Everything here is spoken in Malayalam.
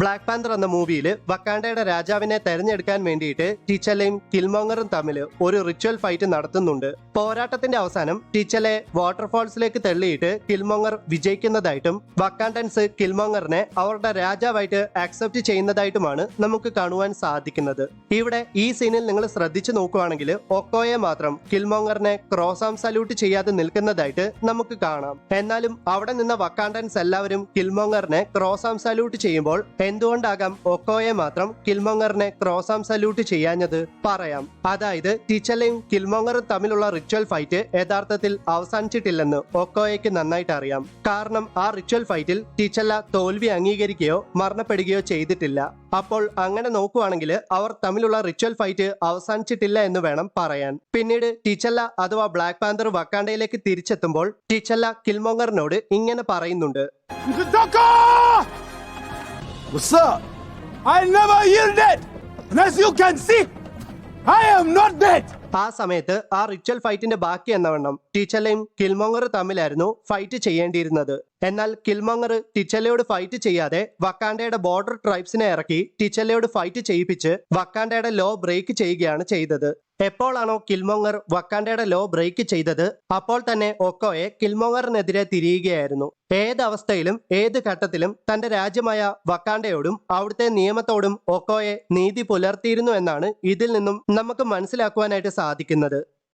ബ്ലാക്ക് പാന്തർ എന്ന മൂവിയിൽ വക്കാണ്ടയുടെ രാജാവിനെ തെരഞ്ഞെടുക്കാൻ വേണ്ടിയിട്ട് ടീച്ചലയും കിൽമോങ്ങറും തമ്മിൽ ഒരു റിച്വൽ ഫൈറ്റ് നടത്തുന്നുണ്ട്. പോരാട്ടത്തിന്റെ അവസാനം ടീച്ചലെ വാട്ടർഫാൾസിലേക്ക് തള്ളിയിട്ട് കിൽമോങ്ങർ വിജയിക്കുന്നതായിട്ടും വക്കാണ്ടൻസ് കിൽമോങ്ങറിനെ അവരുടെ രാജാവായിട്ട് ആക്സെപ്റ്റ് ചെയ്യുന്നതായിട്ടുമാണ് നമുക്ക് കാണുവാൻ സാധിക്കുന്നത്. ഇവിടെ ഈ സീനിൽ നിങ്ങൾ ശ്രദ്ധിച്ചു നോക്കുകയാണെങ്കിൽ ഒക്കോയെ മാത്രം കിൽമോങ്ങറിനെ ക്രോസ് ആം സല്യൂട്ട് ചെയ്യാതെ നിൽക്കുന്നതായിട്ട് നമുക്ക് കാണാം. എന്നാലും അവിടെ നിന്ന വക്കാണ്ടൻസ് എല്ലാവരും കിൽമോങ്ങറിനെ ക്രോസ് ആം സല്യൂട്ട് ചെയ്യുമ്പോൾ എന്തുകൊണ്ടാകാം ഒക്കോയെ മാത്രം കിൽമോങ്ങറിനെ ക്രോസ് ആം സല്യൂട്ട് ചെയ്യാഞ്ഞത്? പറയാം. അതായത് ടീച്ചലയും കിൽമോങ്ങറും തമ്മിലുള്ള റിച്വൽ ഫൈറ്റ് യഥാർത്ഥത്തിൽ അവസാനിച്ചിട്ടില്ലെന്ന് ഒക്കോയ്ക്ക് നന്നായിട്ട് അറിയാം. കാരണം ആ റിച്വൽ ഫൈറ്റിൽ ടീച്ചല തോൽവി അംഗീകരിക്കുകയോ മരണപ്പെടുകയോ ചെയ്തിട്ടില്ല. അപ്പോൾ അങ്ങനെ നോക്കുവാണെങ്കിൽ അവർ തമ്മിലുള്ള റിച്വൽ ഫൈറ്റ് അവസാനിച്ചിട്ടില്ല എന്ന് വേണം പറയാൻ. പിന്നീട് ടീച്ചല്ല അഥവാ ബ്ലാക്ക് പാന്തർ വക്കാണ്ടയിലേക്ക് തിരിച്ചെത്തുമ്പോൾ ടീച്ചല്ല കിൽമോങ്ങറിനോട് ഇങ്ങനെ പറയുന്നുണ്ട്. What's up? I never yielded! And as you can see, I am not dead! ആ സമയത്ത് ആ റിച്വൽ ഫൈറ്റിന്റെ ബാക്കി എന്നവണ്ണം ടീച്ചലയും കിൽമോങ്ങർ തമ്മിലായിരുന്നു ഫൈറ്റ് ചെയ്യേണ്ടിയിരുന്നത്. എന്നാൽ കിൽമോങ്ങർ ടീച്ചലയോട് ഫൈറ്റ് ചെയ്യാതെ വക്കാണ്ടയുടെ ബോർഡർ ട്രൈബ്സിനെ ഇറക്കി ടീച്ചലയോട് ഫൈറ്റ് ചെയ്യിപ്പിച്ച് വക്കാണ്ടയുടെ ലോ ബ്രേക്ക് ചെയ്യുകയാണ് ചെയ്തത്. എപ്പോഴാണോ കിൽമോങ്ങർ വക്കാണ്ടയുടെ ലോ ബ്രേക്ക് ചെയ്തത് അപ്പോൾ തന്നെ ഒക്കോയെ കിൽമോങ്ങറിനെതിരെ തിരിയുകയായിരുന്നു. ഏതവസ്ഥയിലും ഏത് ഘട്ടത്തിലും തന്റെ രാജ്യമായ വക്കാണ്ടയോടും അവിടുത്തെ നിയമത്തോടും ഒക്കോയെ നീതി പുലർത്തിയിരുന്നു എന്നാണ് ഇതിൽ നിന്നും നമുക്ക് മനസ്സിലാക്കുവാനായിട്ട് സാധിക്കുന്നത്.